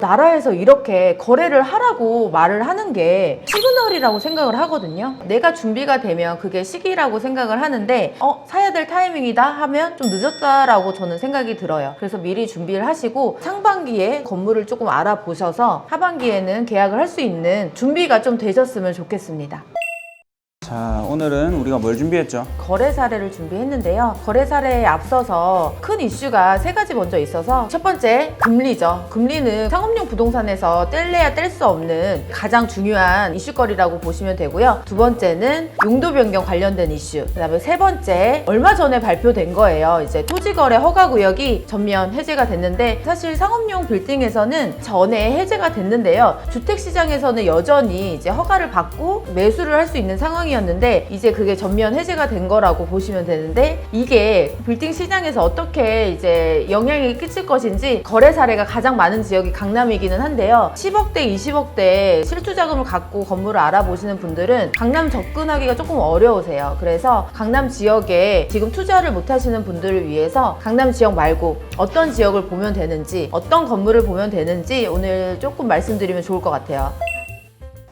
나라에서 이렇게 거래를 하라고 말을 하는 게 시그널이라고 생각을 하거든요. 내가 준비가 되면 그게 시기라고 생각을 하는데 사야 될 타이밍이다 하면 좀 늦었다라고 저는 생각이 들어요. 그래서 미리 준비를 하시고 상반기에 건물을 조금 알아보셔서 하반기에는 계약을 할 수 있는 준비가 좀 되셨으면 좋겠습니다. 자, 오늘은 우리가 뭘 준비했죠? 거래 사례를 준비했는데요. 거래 사례에 앞서서 큰 이슈가 세 가지 먼저 있어서 첫 번째, 금리죠. 금리는 상업용 부동산에서 뗄래야 뗄 수 없는 가장 중요한 이슈거리라고 보시면 되고요. 두 번째는 용도 변경 관련된 이슈. 그다음에 세 번째, 얼마 전에 발표된 거예요. 이제 토지거래 허가구역이 전면 해제가 됐는데 사실 상업용 빌딩에서는 전에 해제가 됐는데요. 주택시장에서는 여전히 이제 허가를 받고 매수를 할 수 있는 상황이었는데 이제 그게 전면 해제가 된 거라고 보시면 되는데 이게 빌딩 시장에서 어떻게 이제 영향이 끼칠 것인지 거래 사례가 가장 많은 지역이 강남이기는 한데요. 10억대, 20억대 실투 자금을 갖고 건물을 알아보시는 분들은 강남 접근하기가 조금 어려우세요. 그래서 강남 지역에 지금 투자를 못 하시는 분들을 위해서 강남 지역 말고 어떤 지역을 보면 되는지 어떤 건물을 보면 되는지 오늘 조금 말씀드리면 좋을 것 같아요.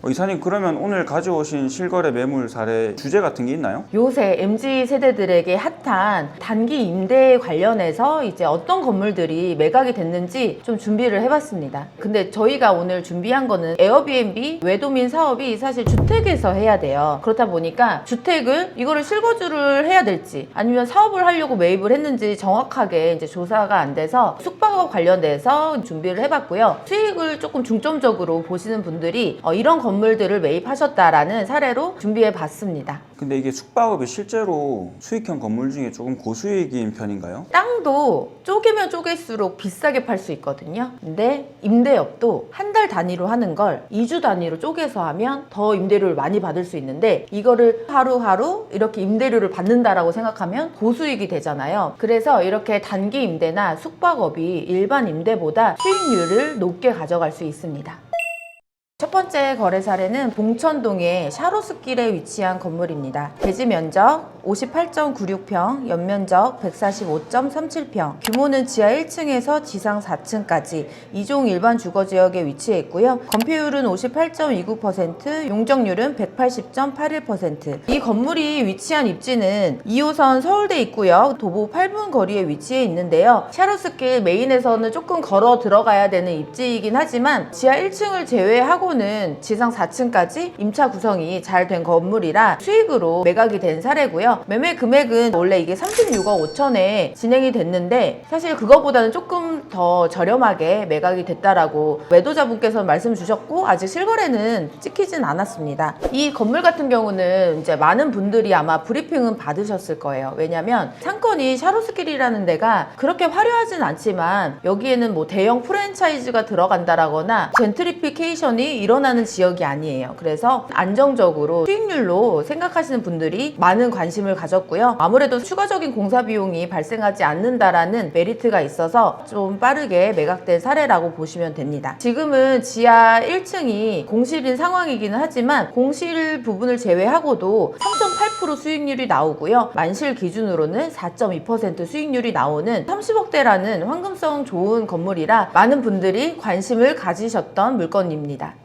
이사님, 그러면 오늘 가져오신 실거래 매물 사례 주제 같은 게 있나요? 요새 MZ 세대들에게 핫한 단기 임대 관련해서 이제 어떤 건물들이 매각이 됐는지 좀 준비를 해봤습니다. 근데 저희가 오늘 준비한 거는 에어비앤비 외도민 사업이 사실 주택에서 해야 돼요. 그렇다 보니까 주택을 이거를 실거주를 해야 될지 아니면 사업을 하려고 매입을 했는지 정확하게 이제 조사가 안 돼서 숙박업 관련돼서 준비를 해봤고요. 수익을 조금 중점적으로 보시는 분들이 이런 건물들을 매입하셨다라는 사례로 준비해 봤습니다. 근데 이게 숙박업이 실제로 수익형 건물 중에 조금 고수익인 편인가요? 땅도 쪼개면 쪼갤수록 비싸게 팔 수 있거든요. 근데 임대업도 한 달 단위로 하는 걸 2주 단위로 쪼개서 하면 더 임대료를 많이 받을 수 있는데 이거를 하루하루 이렇게 임대료를 받는다라고 생각하면 고수익이 되잖아요. 그래서 이렇게 단기 임대나 숙박업이 일반 임대보다 수익률을 높게 가져갈 수 있습니다. 첫 번째 거래 사례는 봉천동의 샤로스길에 위치한 건물입니다. 대지 면적 58.96평, 연면적 145.37평, 규모는 지하 1층에서 지상 4층까지 2종 일반 주거지역에 위치해 있고요. 건폐율은 58.29%, 용적률은 180.81%. 이 건물이 위치한 입지는 2호선 서울대 입구역 도보 8분 거리에 위치해 있는데요. 샤로스길 메인에서는 조금 걸어 들어가야 되는 입지이긴 하지만 지하 1층을 제외하고는 지상 4층까지 임차 구성이 잘 된 건물이라 수익으로 매각이 된 사례고요. 매매 금액은 원래 이게 36억 5천에 진행이 됐는데 사실 그거보다는 조금 더 저렴하게 매각이 됐다라고 매도자분께서 말씀 주셨고 아직 실거래는 찍히진 않았습니다. 이 건물 같은 경우는 이제 많은 분들이 아마 브리핑은 받으셨을 거예요. 왜냐면 상권이 샤로스길이라는 데가 그렇게 화려하진 않지만 여기에는 뭐 대형 프랜차이즈가 들어간다라거나 젠트리피케이션이 일어나는 지역이 아니에요. 그래서 안정적으로 수익률로 생각하시는 분들이 많은 관심을 가졌고요. 아무래도 추가적인 공사 비용이 발생하지 않는다라는 메리트가 있어서 좀 빠르게 매각된 사례라고 보시면 됩니다. 지금은 지하 1층이 공실인 상황이기는 하지만 공실 부분을 제외하고도 3.8% 수익률이 나오고요. 만실 기준으로는 4.2% 수익률이 나오는 30억대라는 황금성 좋은 건물이라 많은 분들이 관심을 가지셨던 물건입니다.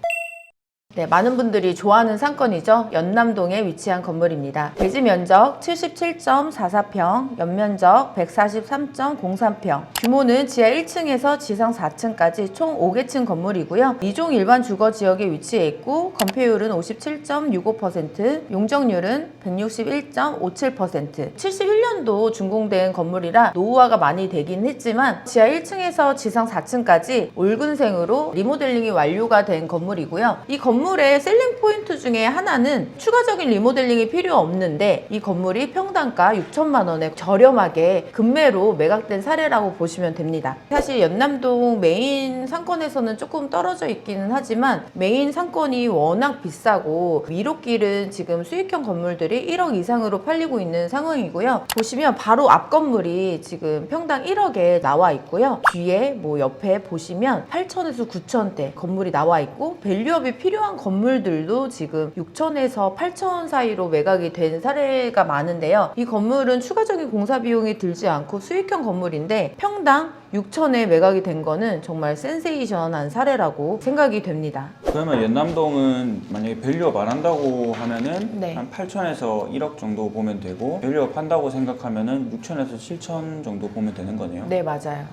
네, 많은 분들이 좋아하는 상권이죠. 연남동에 위치한 건물입니다. 대지 면적 77.44평, 연면적 143.03평, 규모는 지하 1층에서 지상 4층까지 총 5개층 건물이고요. 2종 일반 주거 지역에 위치해 있고 건폐율은 57.65%, 용적률은 161.57%. 71년도 준공된 건물이라 노후화가 많이 되긴 했지만 지하 1층에서 지상 4층까지 올근생으로 리모델링이 완료가 된 건물이고요. 이 건물의 셀링 포인트 중에 하나는 추가적인 리모델링이 필요 없는데 이 건물이 평당가 6천만 원에 저렴하게 급매로 매각된 사례라고 보시면 됩니다. 사실 연남동 메인 상권에서는 조금 떨어져 있기는 하지만 메인 상권이 워낙 비싸고 위로길은 지금 수익형 건물들이 1억 이상으로 팔리고 있는 상황이고요. 보시면 바로 앞 건물이 지금 평당 1억에 나와 있고요. 뒤에 뭐 옆에 보시면 8천에서 9천대 건물이 나와 있고 밸류업이 필요한 소소한 건물들도 지금 6천에서 8천 사이로 매각이 된 사례가 많은데요. 이 건물은 추가적인 공사 비용이 들지 않고 수익형 건물인데 평당 6천에 매각이 된 거는 정말 센세이션한 사례라고 생각이 됩니다. 그러면 연남동은 만약에 밸류업 안 한다고 하면은 네. 한 8천에서 1억 정도 보면 되고, 밸류업 한다고 생각하면은 6천에서 7천 정도 보면 되는 거네요. 네, 맞아요.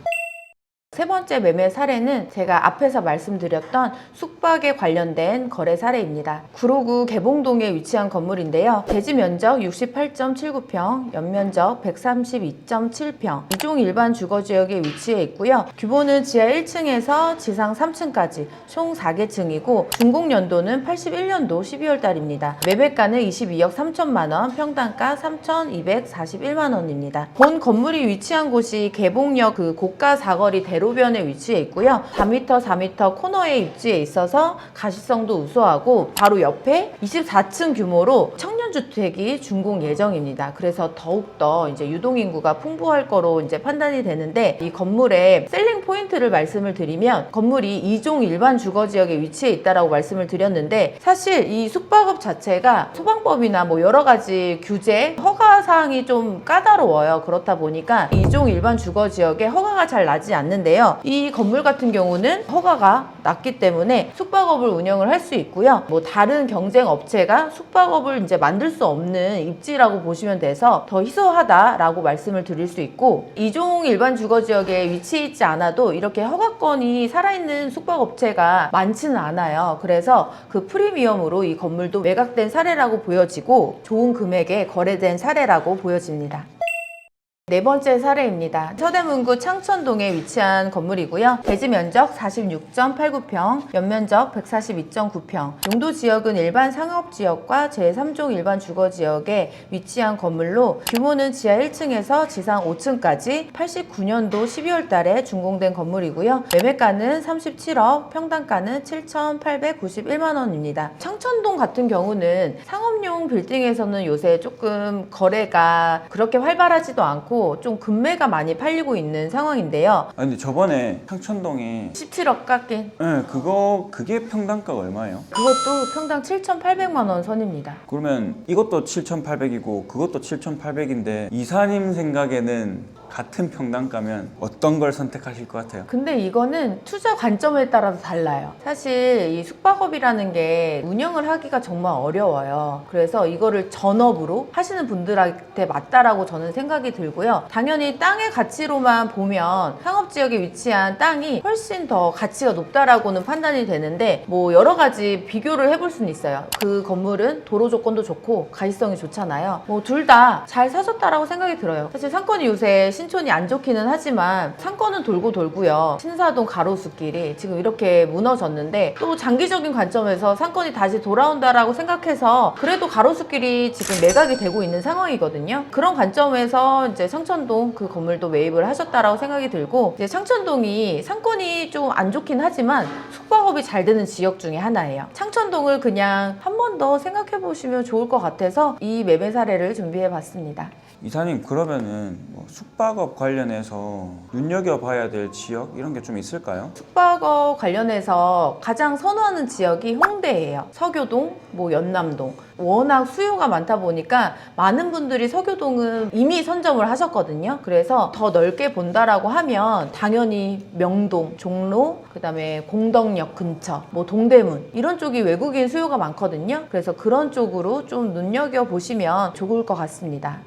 세 번째 매매 사례는 제가 앞에서 말씀드렸던 숙박에 관련된 거래 사례입니다. 구로구 개봉동에 위치한 건물인데요. 대지 면적 68.79평, 연면적 132.7평, 이종 일반 주거지역에 위치해 있고요. 규모는 지하 1층에서 지상 3층까지 총 4개층이고 준공연도는 81년도 12월 달입니다. 매매가는 22억 3천만 원, 평당가 3,241만 원입니다. 본 건물이 위치한 곳이 개봉역 그 고가 사거리 대로변에 위치해 있고요. 4m, 4m 코너에 위치해 있어서 가시성도 우수하고 바로 옆에 24층 규모로 청년주택이 준공 예정입니다. 그래서 더욱더 이제 유동인구가 풍부할 거로 이제 판단이 되는데, 이 건물의 셀링 포인트를 말씀을 드리면 건물이 2종 일반 주거지역에 위치해 있다라고 말씀을 드렸는데, 사실 이 숙박업 자체가 소방법이나 뭐 여러 가지 규제, 허가 사항이 좀 까다로워요. 그렇다 보니까 2종 일반 주거지역에 허가가 잘 나지 않는데요. 이 건물 같은 경우는 허가가 났기 때문에 숙박업을 운영을 할 수 있고요. 뭐 다른 경쟁 업체가 숙박업을 이제 만들 수 없는 입지라고 보시면 돼서 더 희소하다라고 말씀을 드릴 수 있고, 2종 일반 주거지역에 위치해 있지 않아도 이렇게 허가권이 살아있는 숙박업체가 많지는 않아요. 그래서 그 프리미엄으로 이 건물도 매각된 사례라고 보여지고 좋은 금액에 거래된 사례라고 보여집니다. 네 번째 사례입니다. 서대문구 창천동에 위치한 건물이고요. 대지 면적 46.89평, 연면적 142.9평, 용도 지역은 일반 상업지역과 제3종 일반 주거지역에 위치한 건물로 규모는 지하 1층에서 지상 5층까지 89년도 12월 달에 준공된 건물이고요. 매매가는 37억, 평당가는 7,891만 원입니다. 창천동 같은 경우는 상업용 빌딩에서는 요새 조금 거래가 그렇게 활발하지도 않고 좀 금매가 많이 팔리고 있는 상황인데요. 아, 근데 저번에 창천동에 17억 깎인 네, 그게 평당가가 얼마예요? 그것도 평당 7,800만 원 선입니다. 그러면 이것도 7,800이고 그것도 7,800인데 이사님 생각에는 같은 평당가면 어떤 걸 선택하실 것 같아요? 근데 이거는 투자 관점에 따라서 달라요. 사실 이 숙박업이라는 게 운영을 하기가 정말 어려워요. 그래서 이거를 전업으로 하시는 분들한테 맞다라고 저는 생각이 들고요. 당연히 땅의 가치로만 보면 상업지역에 위치한 땅이 훨씬 더 가치가 높다라고는 판단이 되는데, 뭐 여러 가지 비교를 해볼 수는 있어요. 그 건물은 도로 조건도 좋고 가시성이 좋잖아요. 뭐 둘 다 잘 사셨다라고 생각이 들어요. 사실 상권이 요새 신촌이 안 좋기는 하지만 상권은 돌고 돌고요. 신사동 가로수길이 지금 이렇게 무너졌는데 또 장기적인 관점에서 상권이 다시 돌아온다라고 생각해서 그래도 가로수길이 지금 매각이 되고 있는 상황이거든요. 그런 관점에서 이제 창천동 그 건물도 매입을 하셨다라고 생각이 들고, 이제 창천동이 상권이 좀 안 좋긴 하지만 숙박업이 잘 되는 지역 중에 하나예요. 창천동을 그냥 한 번 더 생각해 보시면 좋을 것 같아서 이 매매 사례를 준비해 봤습니다. 이사님, 그러면은 뭐 숙박업 관련해서 눈여겨봐야 될 지역 이런 게 좀 있을까요? 숙박업 관련해서 가장 선호하는 지역이 홍대예요. 서교동, 뭐 연남동. 워낙 수요가 많다 보니까 많은 분들이 서교동은 이미 선점을 하셨거든요. 그래서 더 넓게 본다라고 하면 당연히 명동, 종로, 그다음에 공덕역 근처, 뭐 동대문 이런 쪽이 외국인 수요가 많거든요. 그래서 그런 쪽으로 좀 눈여겨보시면 좋을 것 같습니다.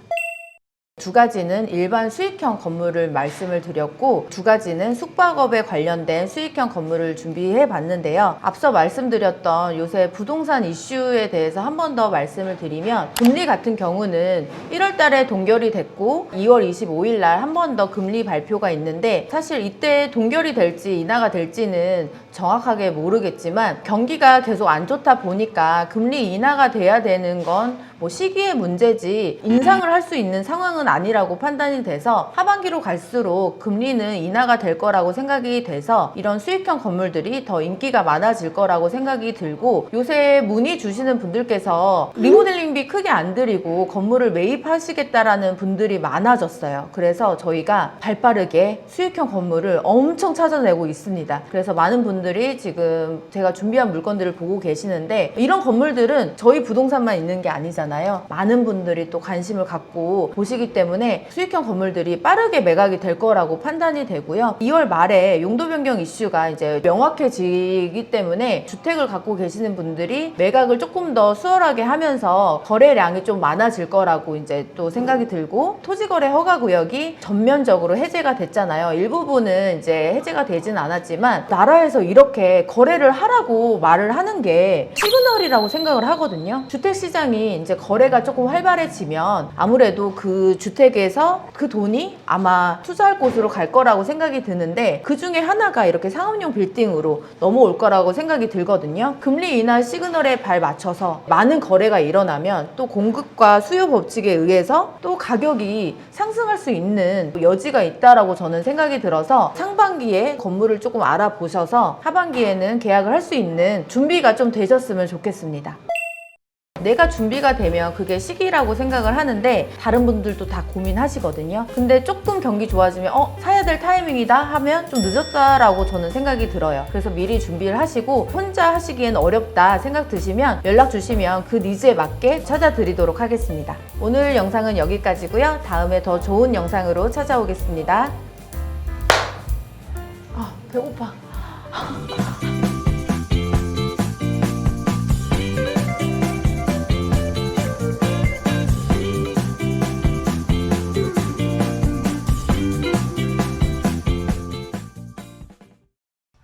두 가지는 일반 수익형 건물을 말씀을 드렸고, 두 가지는 숙박업에 관련된 수익형 건물을 준비해 봤는데요. 앞서 말씀드렸던 요새 부동산 이슈에 대해서 한 번 더 말씀을 드리면, 금리 같은 경우는 1월 달에 동결이 됐고 2월 25일 날 한 번 더 금리 발표가 있는데, 사실 이때 동결이 될지 인하가 될지는 정확하게 모르겠지만 경기가 계속 안 좋다 보니까 금리 인하가 돼야 되는 건 뭐 시기의 문제지 인상을 할 수 있는 상황은 아니라고 판단이 돼서 하반기로 갈수록 금리는 인하가 될 거라고 생각이 돼서 이런 수익형 건물들이 더 인기가 많아질 거라고 생각이 들고, 요새 문의 주시는 분들께서 리모델링비 크게 안 들이고 건물을 매입하시겠다라는 분들이 많아졌어요. 그래서 저희가 발빠르게 수익형 건물을 엄청 찾아내고 있습니다. 그래서 많은 분들이 지금 제가 준비한 물건들을 보고 계시는데, 이런 건물들은 저희 부동산만 있는 게 아니잖아요. 많은 분들이 또 관심을 갖고 보시기 때문에 수익형 건물들이 빠르게 매각이 될 거라고 판단이 되고요. 2월 말에 용도 변경 이슈가 이제 명확해지기 때문에 주택을 갖고 계시는 분들이 매각을 조금 더 수월하게 하면서 거래량이 좀 많아질 거라고 이제 또 생각이 들고, 토지거래 허가구역이 전면적으로 해제가 됐잖아요. 일부분은 이제 해제가 되진 않았지만 나라에서 이렇게 거래를 하라고 말을 하는 게 시그널이라고 생각을 하거든요. 주택시장이 이제 거래가 조금 활발해지면 아무래도 그 주택에서 그 돈이 아마 투자할 곳으로 갈 거라고 생각이 드는데, 그 중에 하나가 이렇게 상업용 빌딩으로 넘어올 거라고 생각이 들거든요. 금리 인하 시그널에 발 맞춰서 많은 거래가 일어나면 또 공급과 수요 법칙에 의해서 또 가격이 상승할 수 있는 여지가 있다라고 저는 생각이 들어서, 상반기에 건물을 조금 알아보셔서 하반기에는 계약을 할 수 있는 준비가 좀 되셨으면 좋겠습니다. 내가 준비가 되면 그게 시기라고 생각을 하는데 다른 분들도 다 고민하시거든요. 근데 조금 경기 좋아지면 사야 될 타이밍이다 하면 좀 늦었다라고 저는 생각이 들어요. 그래서 미리 준비를 하시고, 혼자 하시기엔 어렵다 생각 드시면 연락 주시면 그 니즈에 맞게 찾아드리도록 하겠습니다. 오늘 영상은 여기까지고요. 다음에 더 좋은 영상으로 찾아오겠습니다. 배고파.